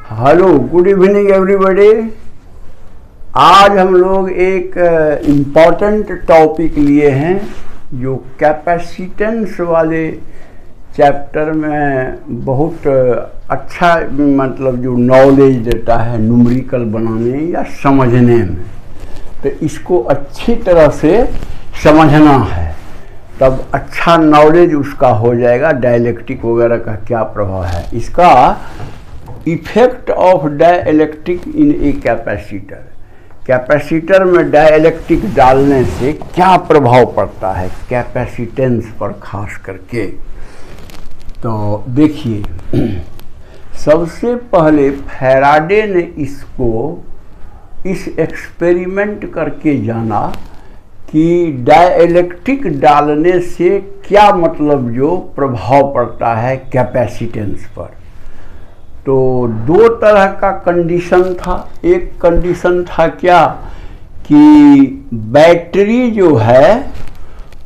Hello, good evening everybody. आज हम लोग एक इम्पॉर्टेंट टॉपिक लिए हैं जो कैपेसिटेंस वाले चैप्टर में बहुत अच्छा मतलब जो नॉलेज देता है न्यूमेरिकल बनाने या समझने में। तो इसको अच्छी तरह से समझना है, तब अच्छा नॉलेज उसका हो जाएगा। डाइलेक्ट्रिक वगैरह का क्या प्रभाव है, इसका effect of dielectric in a capacitor. Capacitor में डाइलेक्ट्रिक डालने से क्या प्रभाव पड़ता है कैपेसिटेंस पर खास करके। तो देखिए, सबसे पहले फैराडे ने इसको इस एक्सपेरिमेंट करके जाना कि डाइलेक्ट्रिक डालने से क्या मतलब जो प्रभाव पड़ता है कैपेसिटेंस पर। तो दो तरह का कंडीशन था। एक कंडीशन था क्या कि बैटरी जो है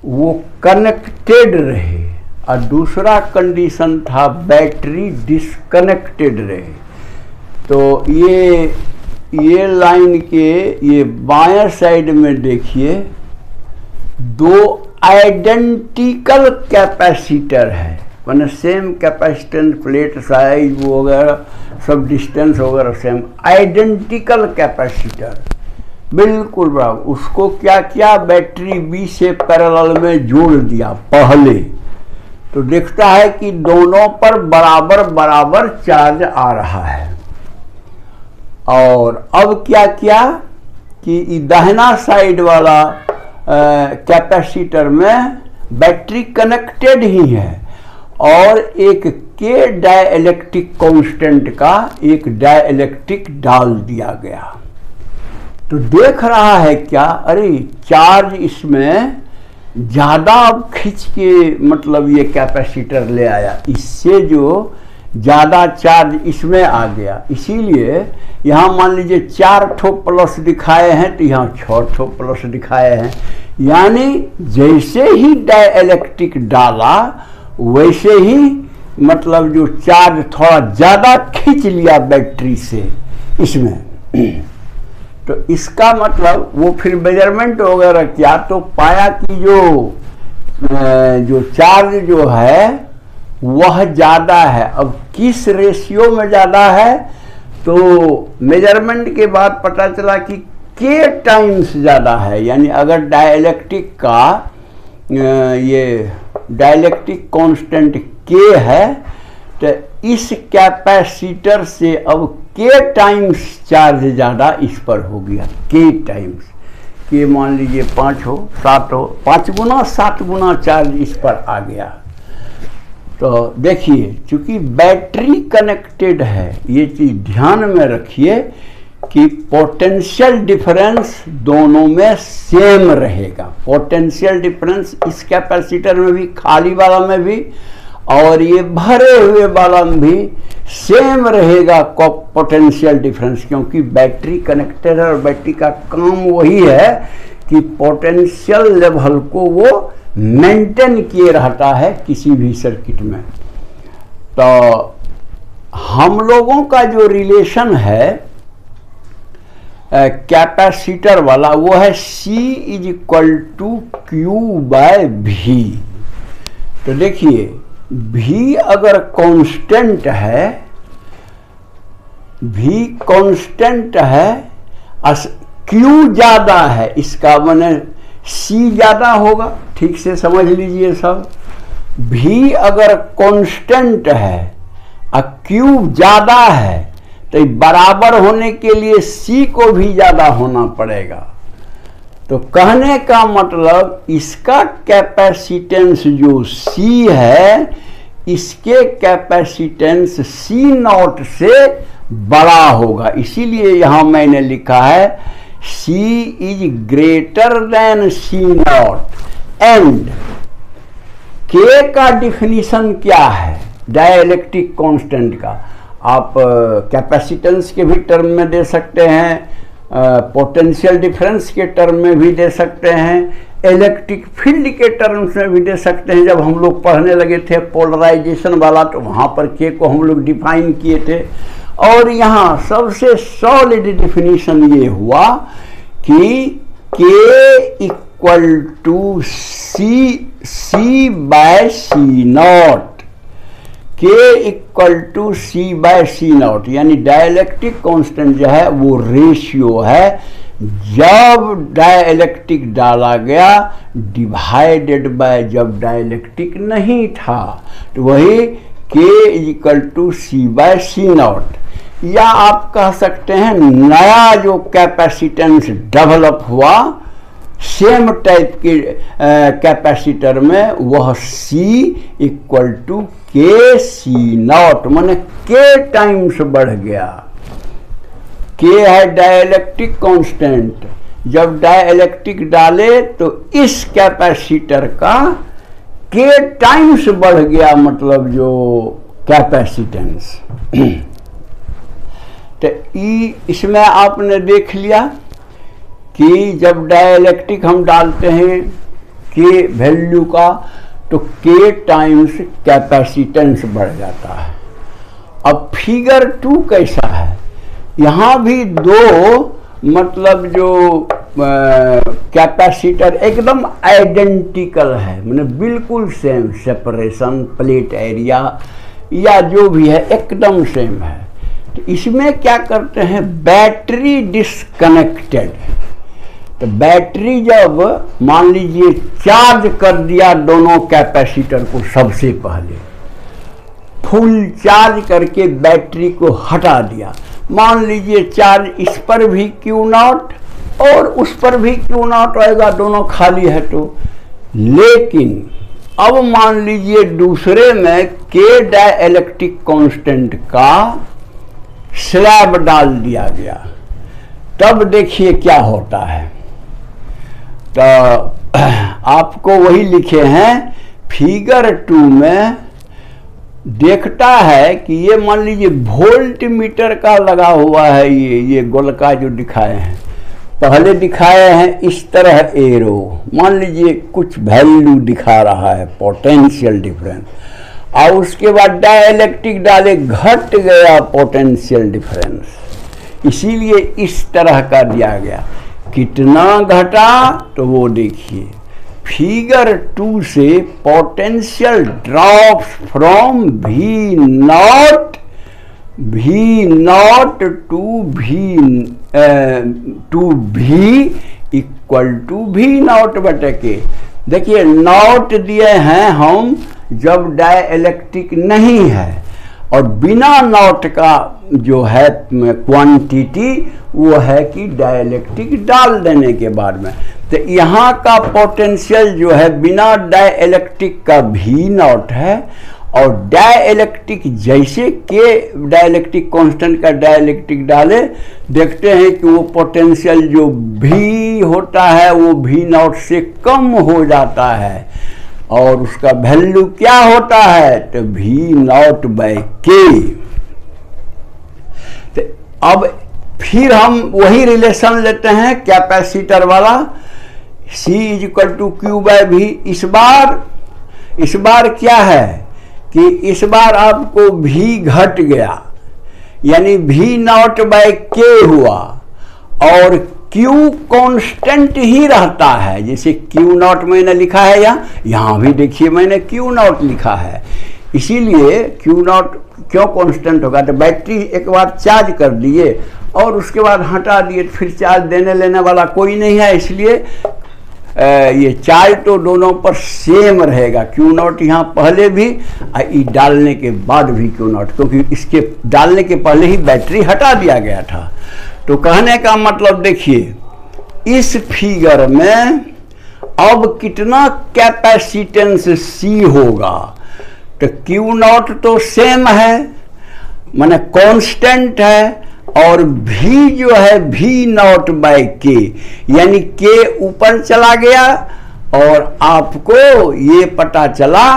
वो कनेक्टेड रहे, और दूसरा कंडीशन था बैटरी डिस्कनेक्टेड रहे। तो ये लाइन के ये बाएं साइड में देखिए, दो आइडेंटिकल कैपेसिटर है, मैंने सेम कैपेसिटेंस, प्लेट साइज वगैरह सब डिस्टेंस वगैरह सेम, आइडेंटिकल कैपेसिटर बिल्कुल बराबर। उसको क्या किया, बैटरी बी से पैरेलल में जोड़ दिया पहले। तो देखता है कि दोनों पर बराबर बराबर चार्ज आ रहा है। और अब क्या किया कि दाहिना साइड वाला कैपेसिटर में बैटरी कनेक्टेड ही है और एक के डाइलेक्ट्रिक कांस्टेंट का एक डाइलेक्ट्रिक डाल दिया गया। तो देख रहा है क्या, अरे चार्ज इसमें ज़्यादा खींच के मतलब ये कैपेसिटर ले आया, इससे जो ज़्यादा चार्ज इसमें आ गया। इसीलिए यहाँ मान लीजिए 4 ठो प्लस दिखाए हैं तो यहाँ 6 ठो प्लस दिखाए हैं। यानी जैसे ही डाइलेक्ट्रिक डाला वैसे ही मतलब जो चार्ज थोड़ा ज़्यादा खींच लिया बैटरी से इसमें। तो इसका मतलब वो फिर मेजरमेंट वगैरह किया तो पाया कि जो चार्ज जो है वह ज़्यादा है। अब किस रेशियो में ज़्यादा है, तो मेजरमेंट के बाद पता चला कि के टाइम्स ज़्यादा है। यानी अगर डाइलेक्ट्रिक का ये डाइलेक्ट्रिक कांस्टेंट के है तो इस कैपेसिटर से अब के टाइम्स चार्ज ज़्यादा इस पर हो गया। के टाइम्स, के मान लीजिए 5 हो 7 हो, 5 गुना 7 गुना चार्ज इस पर आ गया। तो देखिए, चूंकि बैटरी कनेक्टेड है, ये चीज़ ध्यान में रखिए कि पोटेंशियल डिफरेंस दोनों में सेम रहेगा। पोटेंशियल डिफरेंस इस कैपेसिटर में भी, खाली वाला में भी और ये भरे हुए वाला में भी सेम रहेगा पोटेंशियल डिफरेंस, क्योंकि बैटरी कनेक्टेड है और बैटरी का काम वही है कि पोटेंशियल लेवल को वो मेंटेन किए रहता है किसी भी सर्किट में। तो हम लोगों का जो रिलेशन है कैपेसिटर वाला वो है C = Q/V। तो देखिए, V अगर कांस्टेंट है, V कांस्टेंट है, Q ज़्यादा है, इसका माने C ज़्यादा होगा। ठीक से समझ लीजिए सब। V अगर कांस्टेंट है और Q ज़्यादा है तो बराबर होने के लिए C को भी ज़्यादा होना पड़ेगा। तो कहने का मतलब इसका कैपेसिटेंस जो C है, इसके कैपेसिटेंस C0 से बड़ा होगा। इसीलिए यहाँ मैंने लिखा है C > C0 एंड K का डिफिनीशन क्या है डाइलेक्ट्रिक कांस्टेंट का। आप कैपेसिटेंस के भी टर्म में दे सकते हैं, पोटेंशियल डिफरेंस के टर्म में भी दे सकते हैं, इलेक्ट्रिक फील्ड के टर्म्स में भी दे सकते हैं। जब हम लोग पढ़ने लगे थे पोलराइजेशन वाला तो वहाँ पर के को हम लोग डिफाइन किए थे। और यहाँ सबसे सॉलिड डिफिनीशन ये हुआ कि K equal to C by C not, K equal to C by C not, यानी डाइलेक्ट्रिक कांस्टेंट जो है वो रेशियो है जब डाइलेक्ट्रिक डाला गया डिवाइडेड बाय जब डाइलेक्ट्रिक नहीं था, तो वही K equal to C by C not. या आप कह सकते हैं नया जो कैपेसिटेंस डेवलप हुआ सेम टाइप के कैपेसिटर में, वह C equal to K C not, माने K टाइम्स बढ़ गया। K है डाइलेक्ट्रिक कांस्टेंट, जब डाइलेक्ट्रिक डाले तो इस कैपेसिटर का K टाइम्स बढ़ गया, मतलब जो कैपेसिटेंस। तो इसमें आपने देख लिया कि जब डाइलेक्ट्रिक हम डालते हैं K वैल्यू का, तो K टाइम्स कैपेसिटेंस बढ़ जाता है। अब फिगर 2 कैसा है, यहाँ भी दो मतलब जो कैपेसिटर एकदम आइडेंटिकल है, मतलब बिल्कुल सेम, सेपरेशन, प्लेट एरिया या जो भी है एकदम सेम है। तो इसमें क्या करते हैं, बैटरी डिस्कनेक्टेड, तो बैटरी जब मान लीजिए चार्ज कर दिया दोनों कैपेसिटर को, सबसे पहले फुल चार्ज करके बैटरी को हटा दिया, मान लीजिए चार्ज इस पर भी Q0 और उस पर भी Q0 आएगा, दोनों खाली है तो। लेकिन अब मान लीजिए दूसरे में K डाइलेक्ट्रिक कांस्टेंट का स्लैब डाल दिया गया, तब देखिए क्या होता है। तो आपको वही लिखे हैं फिगर 2 में, देखता है कि ये मान लीजिए वोल्ट मीटर का लगा हुआ है, ये गोलका जो दिखाए हैं, पहले दिखाए हैं इस तरह एरो, मान लीजिए कुछ वैल्यू दिखा रहा है पोटेंशियल डिफरेंस, और उसके बाद डाइलेक्ट्रिक डाले घट गया पोटेंशियल डिफरेंस, इसीलिए इस तरह का दिया गया। कितना घटा, तो वो देखिए फिगर 2 से potential drops from V0 to V equal to V0 बटे के। देखिए नॉट दिए हैं हम जब डाइलेक्ट्रिक नहीं है, और बिना नॉट का जो है क्वांटिटी वो है कि डाइलेक्ट्रिक डाल देने के बाद में। तो यहाँ का पोटेंशियल जो है बिना डाइलेक्ट्रिक का V0 है, और डाइलेक्ट्रिक जैसे के डाइलेक्ट्रिक कांस्टेंट का डाइलेक्ट्रिक डाले, देखते हैं कि वो पोटेंशियल जो V होता है वो V0 से कम हो जाता है, और उसका वैल्यू क्या होता है, तो V0 बाय K। तो अब फिर हम वही रिलेशन लेते हैं कैपेसिटर वाला, C equal to Q by V। इस बार क्या है कि इस बार आपको V घट गया, यानी V0 बाय K हुआ, और Q कांस्टेंट ही रहता है। जैसे Q0 मैंने लिखा है यहाँ भी देखिए मैंने Q0 लिखा है, इसीलिए Q0 क्यों कांस्टेंट होगा, तो बैटरी एक बार चार्ज कर दिए और उसके बाद हटा दिए, फिर चार्ज देने लेने वाला कोई नहीं है, इसलिए ये चार्ज तो दोनों पर सेम रहेगा। Q0 यहाँ पहले भी डालने के बाद भी Q0, क्योंकि इसके डालने के पहले ही बैटरी हटा दिया गया था। तो कहने का मतलब देखिए इस फिगर में अब कितना कैपेसिटेंस C होगा, तो Q0 तो सेम है, माने कांस्टेंट है, और V जो है V0 बाय K, यानी K ऊपर चला गया, और आपको ये पता चला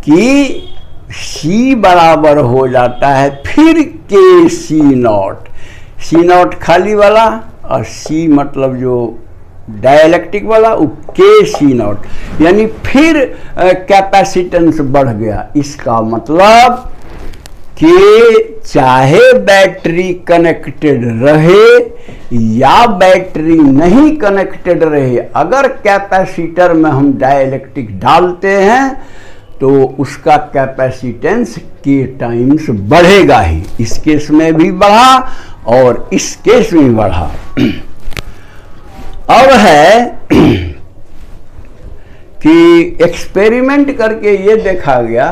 कि C बराबर हो जाता है फिर K C0, C0 खाली वाला और C मतलब जो डाइलेक्ट्रिक वाला वो K C0, यानी फिर कैपेसिटेंस बढ़ गया। इसका मतलब कि चाहे बैटरी कनेक्टेड रहे या बैटरी नहीं कनेक्टेड रहे, अगर कैपेसिटर में हम डाइलेक्ट्रिक डालते हैं तो उसका कैपेसिटेंस के टाइम्स बढ़ेगा ही। इस केस में भी बढ़ा और इस केस में भी बढ़ा। अब है कि एक्सपेरिमेंट करके ये देखा गया,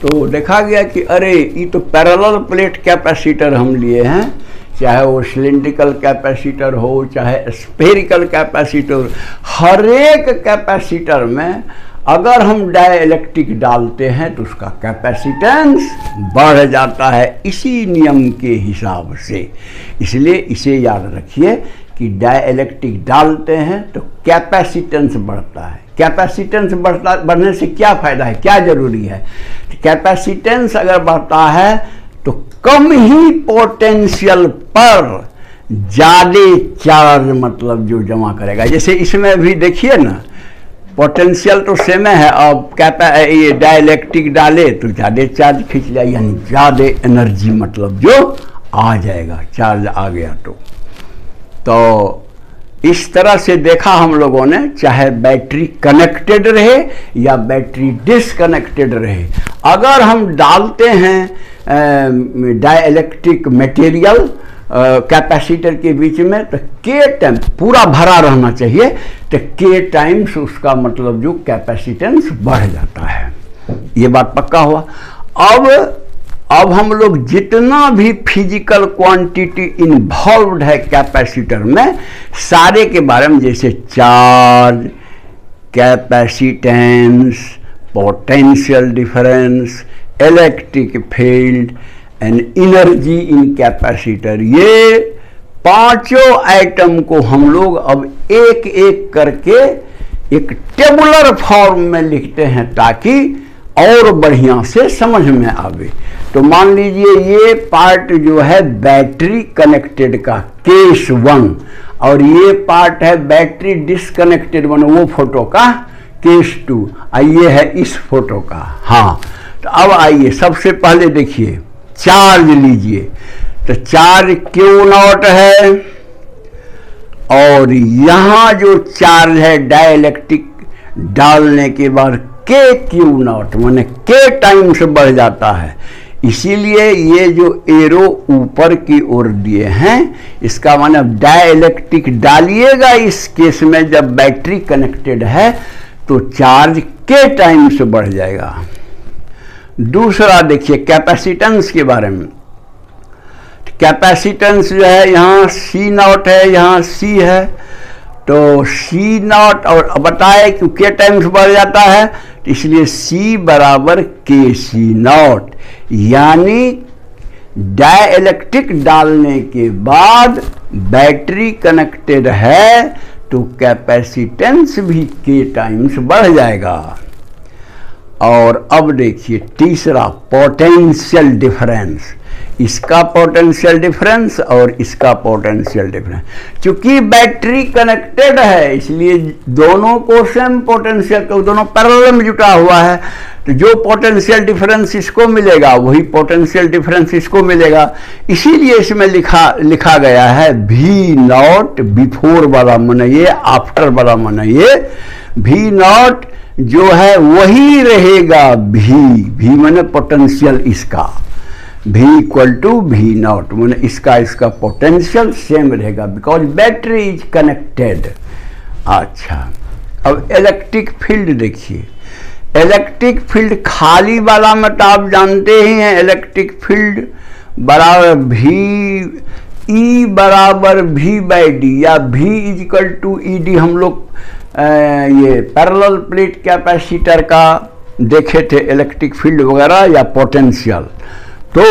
तो देखा गया कि अरे ये तो पैरेलल प्लेट कैपेसिटर हम लिए हैं, चाहे वो सिलिंड्रिकल कैपेसिटर हो चाहे स्फेरिकल कैपेसिटर, हर एक कैपेसिटर में अगर हम डाइलेक्ट्रिक डालते हैं तो उसका कैपेसिटेंस बढ़ जाता है इसी नियम के हिसाब से। इसलिए इसे याद रखिए कि डाइलेक्ट्रिक डालते हैं तो कैपेसिटेंस बढ़ता है। कैपेसिटेंस बढ़ने से क्या फायदा है, क्या जरूरी है? कैपेसिटेंस अगर बढ़ता है तो कम ही पोटेंशियल पर ज्यादा चार्ज मतलब जो जमा करेगा। जैसे इसमें भी देखिए ना, पोटेंशियल तो सेम है, अब ये डाइलेक्ट्रिक डाले तो ज़्यादा चार्ज खींच लिया, यानी ज़्यादा एनर्जी मतलब जो आ जाएगा, चार्ज आ गया तो इस तरह से देखा हम लोगों ने, चाहे बैटरी कनेक्टेड रहे या बैटरी डिसकनेक्टेड रहे, अगर हम डालते हैं डाइलेक्ट्रिक मटेरियल कैपेसिटर के बीच में तो के टाइम पूरा भरा रहना चाहिए, तो के टाइम्स उसका मतलब जो कैपेसिटेंस बढ़ जाता है। ये बात पक्का हुआ। अब हम लोग जितना भी फिजिकल क्वांटिटी इन्वॉल्व्ड है कैपेसिटर में, सारे के बारे में, जैसे charge, capacitance, potential difference, electric field and energy in capacitor, ये पांचों आइटम को हम लोग अब एक एक करके एक टेबुलर फॉर्म में लिखते हैं ताकि और बढ़िया से समझ में आवे। तो मान लीजिए ये पार्ट जो है बैटरी कनेक्टेड का केस 1 और ये पार्ट है बैटरी डिसकनेक्टेड 1, वो फोटो का केस 2, ये है इस फोटो का। हाँ, तो अब आइए सबसे पहले देखिए चार्ज लीजिए, तो चार्ज Q0 है और यहाँ जो चार्ज है डाइलेक्ट्रिक डालने के बाद Q0 माने के टाइम से बढ़ जाता है। इसीलिए ये जो एरो ऊपर की ओर दिए हैं, इसका मतलब डाइलेक्ट्रिक डालिएगा इस केस में जब बैटरी कनेक्टेड है तो चार्ज के टाइम से बढ़ जाएगा। दूसरा देखिए कैपेसिटेंस के बारे में, कैपेसिटेंस जो है यहाँ C0 है, यहाँ C है, तो C0 और बताए कि के टाइम से बढ़ जाता है, इसलिए C बराबर KC0, यानी डाइलेक्ट्रिक डालने के बाद बैटरी कनेक्टेड है तो कैपेसिटेंस भी के टाइम्स बढ़ जाएगा। और अब देखिए तीसरा पोटेंशियल डिफरेंस, इसका पोटेंशियल डिफरेंस और इसका पोटेंशियल डिफरेंस। चूंकि बैटरी कनेक्टेड है इसलिए दोनों को सेम पोटेंशियल, तो दोनों पैरेलल में जुटा हुआ है, तो जो पोटेंशियल डिफरेंस इसको मिलेगा वही पोटेंशियल डिफरेंस इसको मिलेगा। इसीलिए इसमें लिखा गया है V0 बिफोर वाला मन ये, आफ्टर वाला मन ये। V0 जो है वही रहेगा V माने पोटेंशियल इसका, V इक्वल टू V0 माने इसका पोटेंशियल सेम रहेगा बिकॉज बैटरी इज कनेक्टेड। अच्छा, अब इलेक्ट्रिक फील्ड देखिए, इलेक्ट्रिक फील्ड खाली वाला में तो आप जानते ही हैं, इलेक्ट्रिक फील्ड बराबर E बराबर V/D या V is equal to ED। हम लोग ये पैरेलल प्लेट कैपेसिटर का देखे थे इलेक्ट्रिक फील्ड वगैरह या पोटेंशियल, तो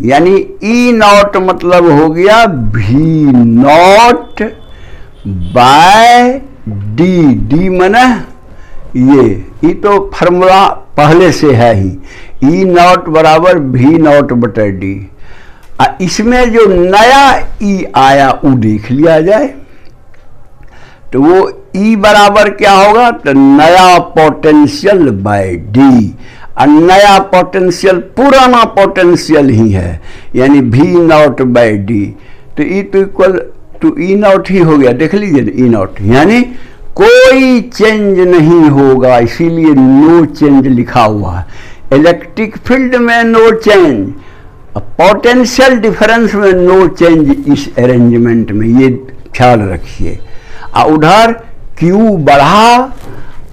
यानी E0 मतलब हो गया V0 बाय D माने ये तो फार्मूला पहले से है ही, E0 बराबर V0 बटा D। इसमें जो नया E आया वो देख लिया जाए, तो वो E बराबर क्या होगा, तो नया पोटेंशियल बाय D। और नया पोटेंशियल पुराना पोटेंशियल ही है, यानी V नॉट बाई डी, तो E तो इक्वल टू E नॉट ही हो गया। देख लीजिए E नॉट, यानी कोई चेंज नहीं होगा, इसीलिए नो चेंज लिखा हुआ है। इलेक्ट्रिक फील्ड में नो चेंज, पोटेंशियल डिफरेंस में नो चेंज इस अरेंजमेंट में, ये ख्याल रखिए। और उधर Q बढ़ा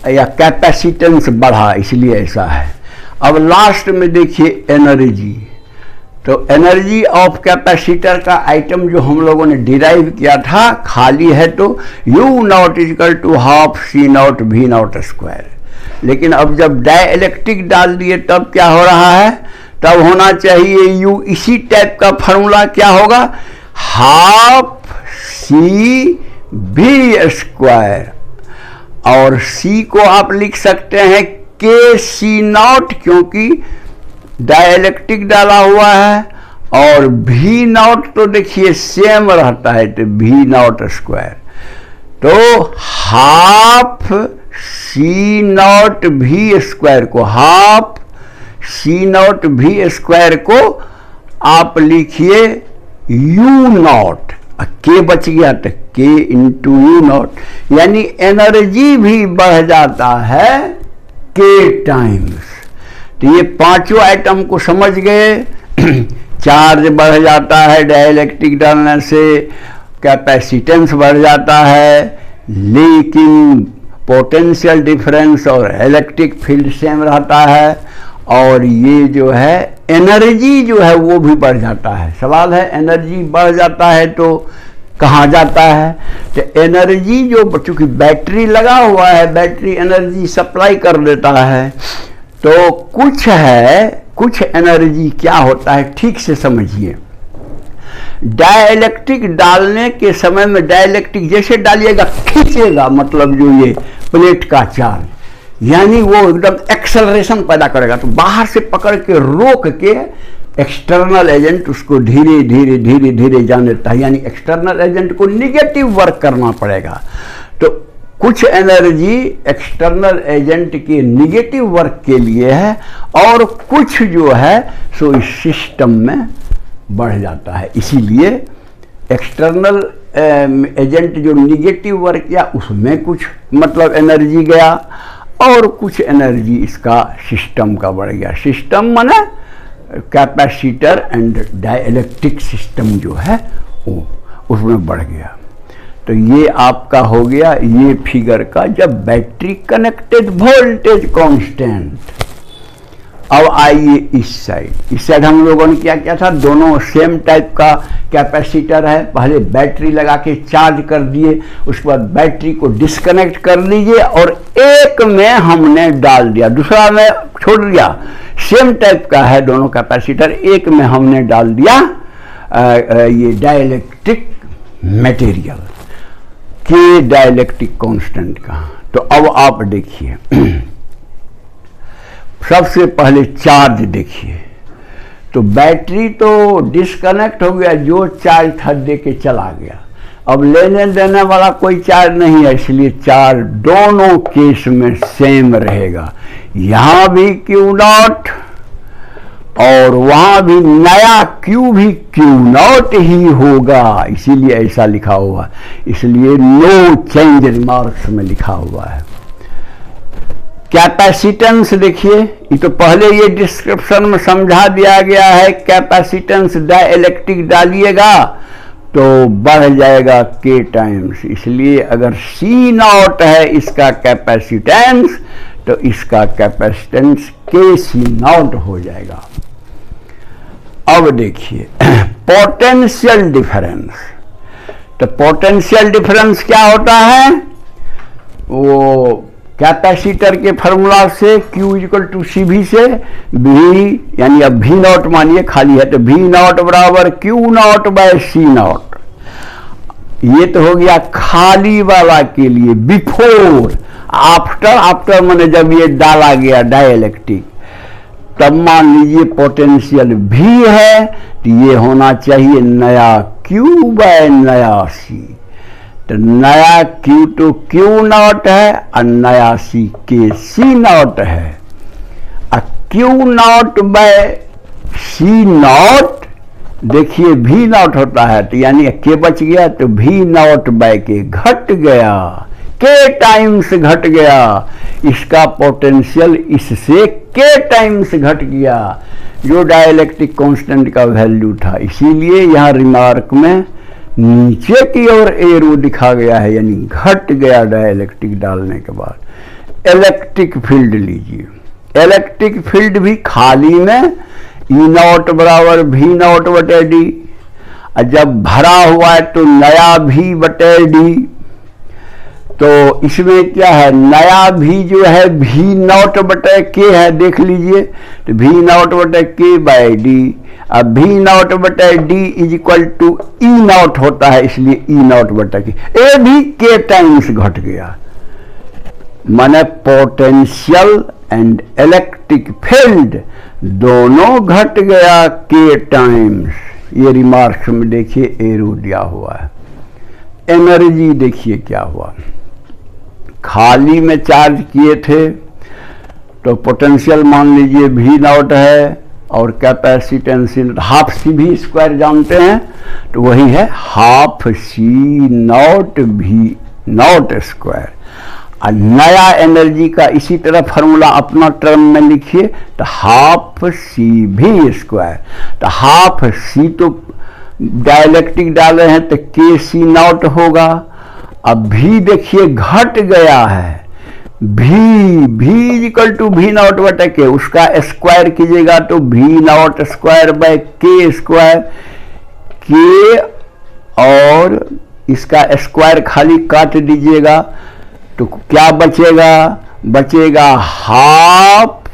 या कैपेसिटेंस बढ़ा, इसलिए ऐसा है। अब लास्ट में देखिए एनर्जी, तो एनर्जी ऑफ कैपेसिटर का आइटम जो हम लोगों ने डिराइव किया था खाली है, तो U not equal to half C not V not square. लेकिन अब जब डाइलेक्ट्रिक डाल दिए तब क्या हो रहा है, तब होना चाहिए U, इसी टाइप का फॉर्मूला क्या होगा, हाफ C V स्क्वायर, और C को आप लिख सकते हैं के सी नॉट, क्योंकि डाइलेक्ट्रिक डाला हुआ है, और V नॉट तो देखिए सेम रहता है, तो V नॉट स्क्वायर, तो half C not V square को, half C not V square को आप लिखिए U नॉट, के बच गया तो के इंटू U नॉट, यानी एनर्जी भी बढ़ जाता है के टाइम्स। तो ये पांचों आइटम को समझ गए। चार्ज बढ़ जाता है डाइलेक्ट्रिक डालने से, कैपेसिटेंस बढ़ जाता है, लेकिन पोटेंशियल डिफरेंस और इलेक्ट्रिक फील्ड सेम रहता है, और ये जो है एनर्जी जो है वो भी बढ़ जाता है। सवाल है एनर्जी बढ़ जाता है तो कहाँ जाता है, तो एनर्जी जो, चूंकि बैटरी लगा हुआ है, बैटरी एनर्जी सप्लाई कर देता है, तो कुछ है, कुछ एनर्जी क्या होता है ठीक से समझिए। डाइलेक्ट्रिक डालने के समय में डाइलेक्ट्रिक जैसे डालिएगा खींचेगा, मतलब जो ये प्लेट का चार्ज, यानी वो एकदम एक्सेलरेशन पैदा करेगा, तो बाहर से पकड़ के रोक के एक्सटर्नल एजेंट उसको धीरे धीरे धीरे धीरे जाने देता है, यानी एक्सटर्नल एजेंट को निगेटिव वर्क करना पड़ेगा। तो कुछ एनर्जी एक्सटर्नल एजेंट के निगेटिव वर्क के लिए है, और कुछ जो है सो इस सिस्टम में बढ़ जाता है। इसीलिए एक्सटर्नल एजेंट जो निगेटिव वर्क किया उसमें कुछ मतलब एनर्जी गया, और कुछ एनर्जी इसका सिस्टम का बढ़ गया। सिस्टम माने कैपेसिटर एंड डाइलेक्ट्रिक सिस्टम जो है वो उसमें बढ़ गया। तो ये आपका हो गया ये फिगर का, जब बैटरी कनेक्टेड वोल्टेज कांस्टेंट। अब आइए इस साइड हम लोगों ने क्या किया था, दोनों सेम टाइप का कैपेसिटर है, पहले बैटरी लगा के चार्ज कर दिए, उसके बाद बैटरी को डिस्कनेक्ट कर लीजिए और एक में हमने डाल दिया, दूसरा में छोड़ दिया। सेम टाइप का है दोनों कैपेसिटर, एक में हमने डाल दिया ये डाइलेक्ट्रिक मटेरियल के डाइलेक्ट्रिक कांस्टेंट का। तो अब आप देखिए सबसे पहले चार्ज देखिए, तो बैटरी तो डिस्कनेक्ट हो गया, जो चार्ज था दे के चला गया। अब लेने देने वाला कोई चार्ज नहीं है, इसलिए चार्ज दोनों केस में सेम रहेगा। यहां भी क्यू नॉट और वहां भी नया क्यू भी क्यू नॉट ही होगा, इसीलिए ऐसा लिखा हुआ, इसलिए नो चेंज रिमार्क्स में लिखा हुआ है। कैपेसिटेंस देखिए, ये तो पहले ये डिस्क्रिप्शन में समझा दिया गया है, कैपेसिटेंस डाइलेक्ट्रिक डालिएगा तो बढ़ जाएगा के टाइम्स, इसलिए अगर सी नॉट है इसका कैपेसिटेंस तो इसका कैपेसिटेंस के सी नॉट हो जाएगा। अब देखिए पोटेंशियल डिफरेंस, तो पोटेंशियल डिफरेंस क्या होता है, वो कैपेसिटर के फार्मूला से Q इक्वल टू सी भी से V, यानी अब V नॉट मानिए खाली है तो V नॉट बराबर Q naught by C naught. ये तो हो गया खाली वाला के लिए। बिफोर, आफ्टर माने जब ये डाला गया डाइलेक्ट्रिक, तब मान लीजिए पोटेंशियल V है तो ये होना चाहिए नया Q बाय नया C। तो नया Q तो Q नॉट है और नया C के C नॉट है। और Q naught by C naught, देखिए भी नॉट होता है तो यानी के बच गया, तो भी नॉट बाय के घट गया, के टाइम्स घट गया, इसका पोटेंशियल इससे के टाइम्स घट गया, जो डाइलेक्ट्रिक कांस्टेंट का वैल्यू था। इसीलिए यहां रिमार्क में नीचे की ओर एरो दिखा गया है, यानी घट गया डाइलेक्ट्रिक डालने के बाद। इलेक्ट्रिक फील्ड लीजिए, इलेक्ट्रिक फील्ड भी खाली में ई नॉट बराबर भी नॉट बटे डी, और जब भरा हुआ है तो नया भी बटे डी, तो इसमें क्या है, नया भी जो है भी नॉट बटे के है, देख लीजिए, तो भी नॉट बटे के बाय डी, अब भी नॉट बटे D is equal to E naught होता है, इसलिए ई नॉट बटे के, ए भी के टाइम्स घट गया, माने पोटेंशियल एंड इलेक्ट्रिक फील्ड दोनों घट गया के टाइम्स। ये रिमार्क्स में देखिए एरो दिया हुआ है। एनर्जी देखिए क्या हुआ, खाली में चार्ज किए थे तो पोटेंशियल मान लीजिए भी नॉट है, और कैपेसिटेंस हाफ सी भी स्क्वायर जानते हैं, तो वही है हाफ सी नॉट भी नॉट स्क्वायर। और नया एनर्जी का इसी तरह फार्मूला अपना टर्म में लिखिए, तो हाफ सी भी स्क्वायर, तो हाफ सी तो डाइलेक्ट्रिक डाले हैं तो के सी नॉट होगा। अब भी देखिए घट गया है, भी इक्वल टू भी नॉट बटे के, उसका स्क्वायर कीजिएगा तो भी नॉट स्क्वायर बाय के स्क्वायर, के और इसका स्क्वायर खाली काट दीजिएगा तो क्या बचेगा, बचेगा हाफ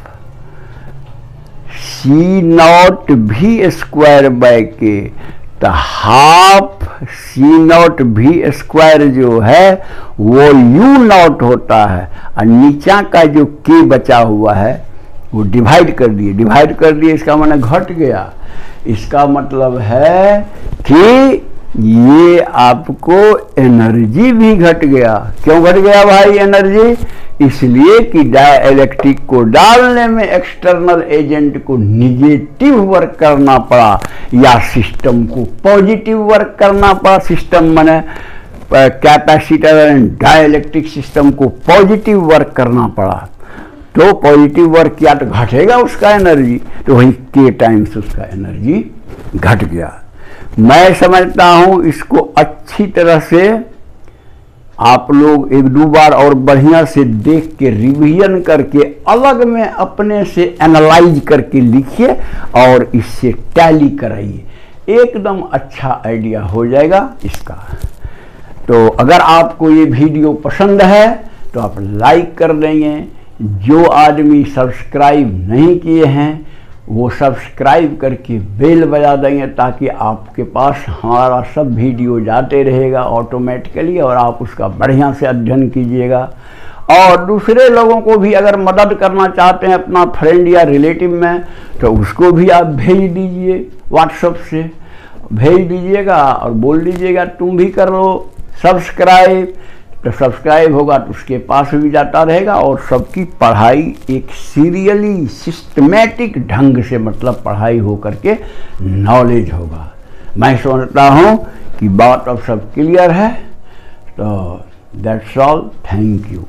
सी नॉट भी स्क्वायर बाय के, तो हाफ सी नॉट भी स्क्वायर जो है वो यू नॉट होता है, और नीचा का जो के बचा हुआ है वो डिवाइड कर दिए, इसका माने घट गया। इसका मतलब है कि ये आपको एनर्जी भी घट गया। क्यों घट गया भाई एनर्जी? इसलिए कि डाइलेक्ट्रिक को डालने में एक्सटर्नल एजेंट को निगेटिव वर्क करना पड़ा या सिस्टम को पॉजिटिव वर्क करना पड़ा। सिस्टम माने कैपेसिटर एंड डाइलेक्ट्रिक सिस्टम को पॉजिटिव वर्क करना पड़ा, तो पॉजिटिव वर्क किया तो घटेगा उसका एनर्जी, तो वही के टाइम्स उसका एनर्जी घट गया। मैं समझता हूं इसको अच्छी तरह से आप लोग एक दो बार और बढ़िया से देख के रिवीजन करके अलग में अपने से एनालाइज करके लिखिए और इससे टैली कराइए, एकदम अच्छा आइडिया हो जाएगा इसका। तो अगर आपको ये वीडियो पसंद है तो आप लाइक कर देंगे। जो आदमी सब्सक्राइब नहीं किए हैं वो सब्सक्राइब करके बेल बजा देंगे, ताकि आपके पास हमारा सब वीडियो जाते रहेगा ऑटोमेटिकली और आप उसका बढ़िया से अध्ययन कीजिएगा। और दूसरे लोगों को भी अगर मदद करना चाहते हैं अपना फ्रेंड या रिलेटिव में, तो उसको भी आप भेज दीजिए, व्हाट्सएप से भेज दीजिएगा और बोल दीजिएगा तुम भी कर लो सब्सक्राइब। तो सब्सक्राइब होगा तो उसके पास भी जाता रहेगा और सबकी पढ़ाई एक सीरियली सिस्टमेटिक ढंग से, मतलब पढ़ाई हो करके नॉलेज होगा। मैं समझता हूँ कि बात अब सब क्लियर है। तो दैट्स ऑल, थैंक यू।